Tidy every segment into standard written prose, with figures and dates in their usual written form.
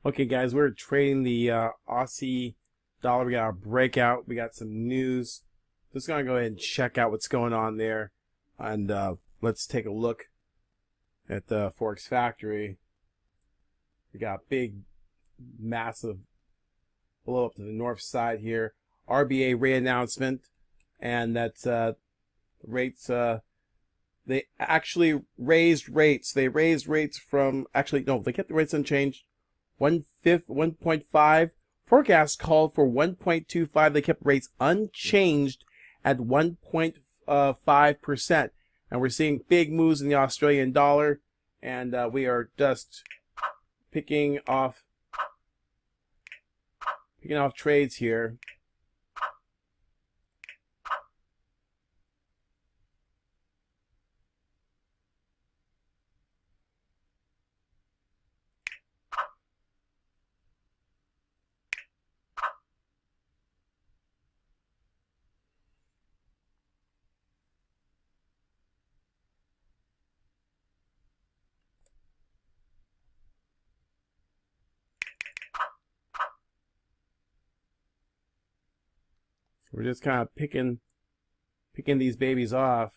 Okay, guys, we're trading the Aussie dollar. We got a breakout. We got some news. Just gonna go ahead and check out what's going on there, and let's take a look at the Forex Factory. We got big, massive blow up to the north side here. RBA rate announcement, and that's rates. They actually raised rates. They raised rates from they kept the rates unchanged. 1.5. Forecast called for 1.25. They kept rates unchanged at 1.5%. And we're seeing big moves in the Australian dollar. And we are just picking off trades here. We're just kind of picking these babies off.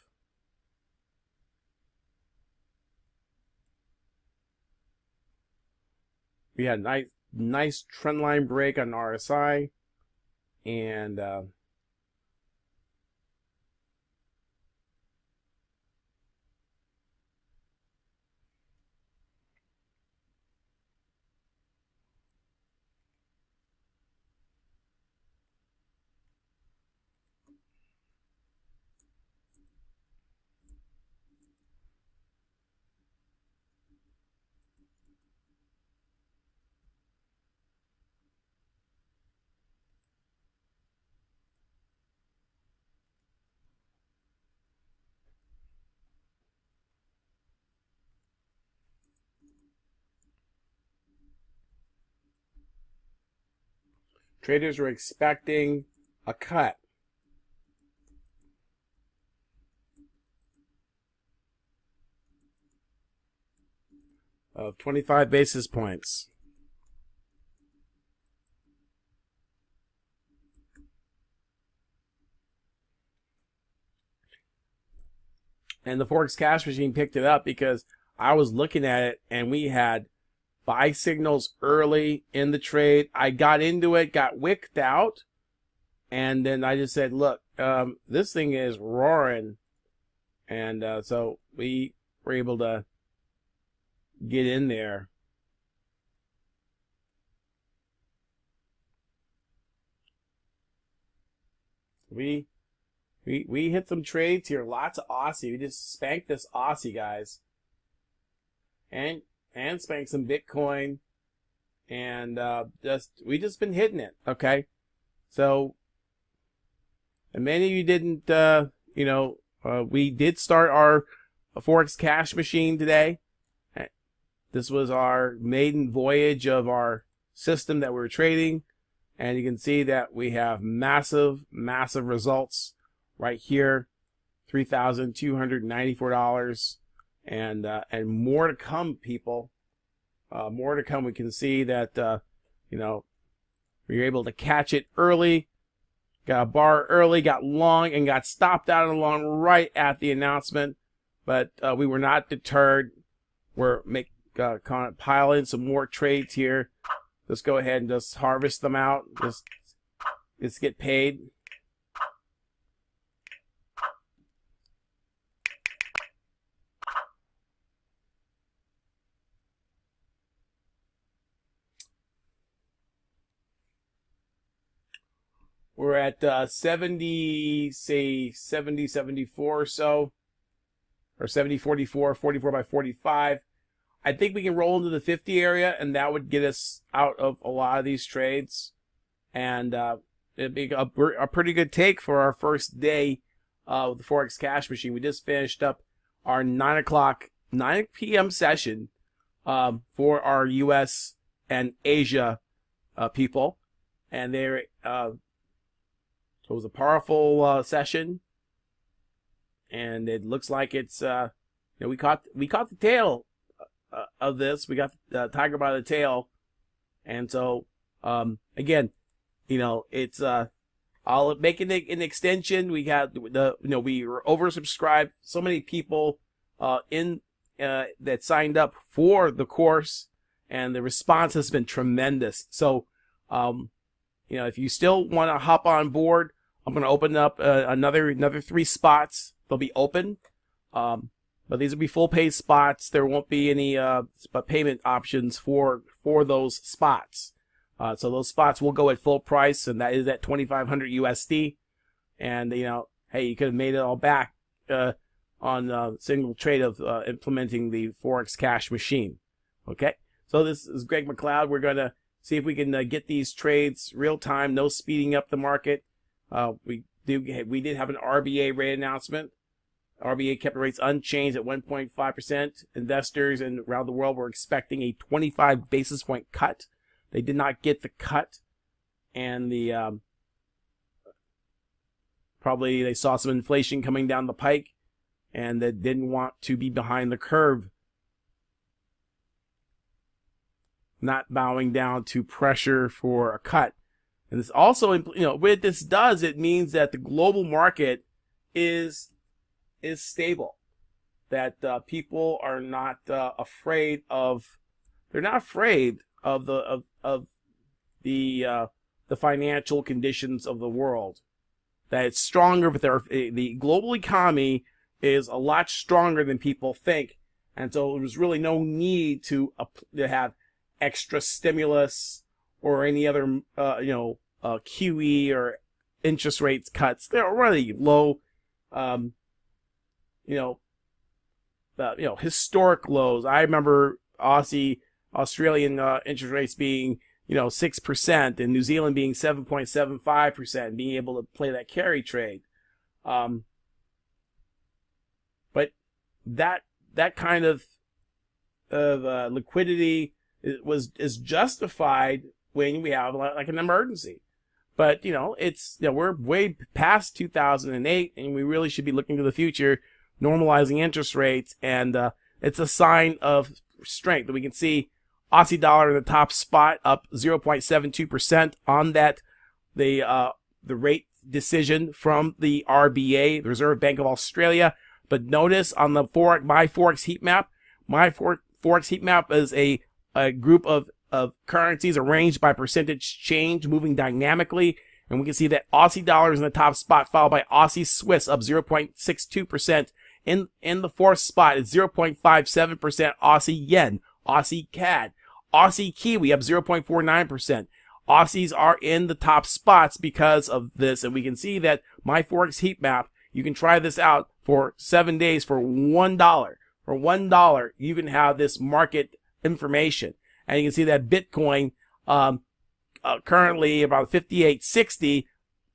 We had a nice trend line break on RSI, and traders were expecting a cut. Of 25 basis points. And the Forex cash machine picked it up because I was looking at it and we had buy signals early in the trade. I got into it, got wicked out, and then I just said, look, this thing is roaring. And so we were able to get in there. We hit some trades here, lots of Aussie. We just spanked this Aussie, guys. And spanked some Bitcoin, and we just been hitting it, okay? So, and many of you didn't, we did start our Forex cash machine today. This was our maiden voyage of our system that we were trading, and you can see that we have massive results right here, $3,294. And more to come, people. More to come. We can see that we were able to catch it early, got a bar early, got long, and got stopped out on long right at the announcement. But we were not deterred. We're piling some more trades here. Let's go ahead and just harvest them out. Just get paid. We're at 70, 74 or so, or 70, 44 by 45. I think we can roll into the 50 area, and that would get us out of a lot of these trades. And it'd be a pretty good take for our first day with the Forex cash machine. We just finished up our 9 p.m. session for our U.S. and Asia people, and they're so it was a powerful session, and it looks like it's we caught the tail of this. We got the tiger by the tail, And so, again, it's I'll make an extension. We got we were oversubscribed. So many people that signed up for the course, and the response has been tremendous. So, if you still want to hop on board, I'm going to open up another 3 spots. They'll be open, but these will be full paid spots. There won't be any payment options for those spots. So those spots will go at full price, and that is at 2,500 USD. And hey, you could have made it all back on single trade of implementing the Forex Cash machine. Okay, so this is Greg McLeod. We're gonna see if we can get these trades real time, no speeding up the market. We did have an RBA rate announcement. RBA kept rates unchanged at 1.5%. Investors around the world were expecting a 25 basis point cut. They did not get the cut, and probably they saw some inflation coming down the pike, and they didn't want to be behind the curve, not bowing down to pressure for a cut. And this also, what this does, it means that the global market is stable, that people are not afraid of. They're not afraid of the financial conditions of the world. That it's stronger, but the global economy is a lot stronger than people think, and so there was really no need to have extra stimulus or any other QE or interest rates cuts. They're already low, historic lows. I remember Australian interest rates being 6%, and New Zealand being 7.75%, being able to play that carry trade. But that kind of liquidity is justified when we have like an emergency. But we're way past 2008, and we really should be looking to the future, normalizing interest rates, and it's a sign of strength. We can see Aussie dollar in the top spot, up 0.72% on that the rate decision from the RBA, the Reserve Bank of Australia. But notice on the my Forex heat map, Forex heat map is a group of currencies arranged by percentage change, moving dynamically, and we can see that Aussie dollar is in the top spot, followed by Aussie Swiss up 0.62%. In the 4th spot is 0.57% Aussie Yen, Aussie CAD, Aussie Kiwi up 0.49%. Aussies are in the top spots because of this, and we can see that my Forex heat map, you can try this out for 7 days for $1. For $1, you can have this market information, and you can see that Bitcoin currently about 58.60,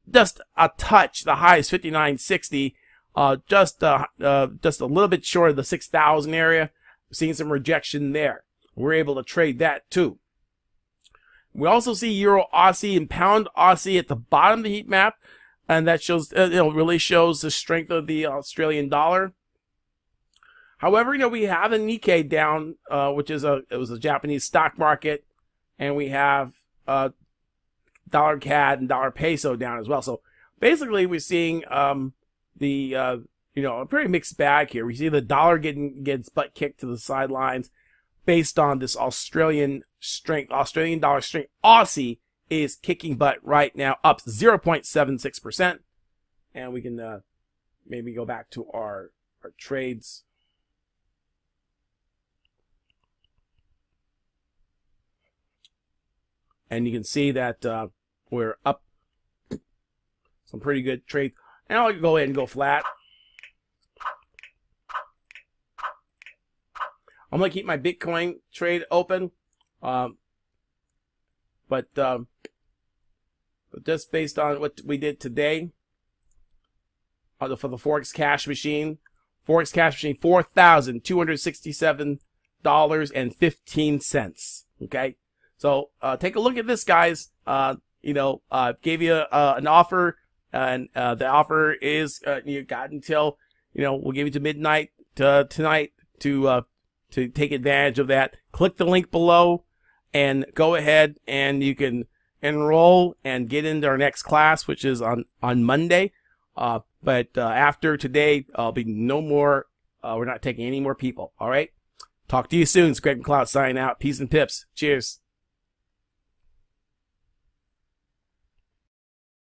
just a touch. The high is 59.60. Just a little bit short of the 6,000 area. We're seeing some rejection there. We're able to trade that too. We also see Euro Aussie and Pound Aussie at the bottom of the heat map, and that shows really shows the strength of the Australian dollar. However, we have the Nikkei down, which is it was a Japanese stock market, and we have dollar CAD and dollar peso down as well. So basically, we're seeing a pretty mixed bag here. We see the dollar gets butt kicked to the sidelines based on this Australian dollar strength. Aussie is kicking butt right now, up 0.76%. And we can maybe go back to our trades. And you can see that we're up some pretty good trades. And I'll go ahead and go flat. I'm going to keep my Bitcoin trade open. But just based on what we did today for the Forex Cash machine, $4,267.15. Okay, so take a look at this, guys. Gave you an offer, and the offer is you got until we'll give you to midnight tonight to take advantage of that. Click the link below and go ahead and you can enroll and get into our next class, which is on Monday. But after today, I'll be no more. We're not taking any more people. All right. Talk to you soon. It's Greg McLeod signing out. Peace and pips. Cheers.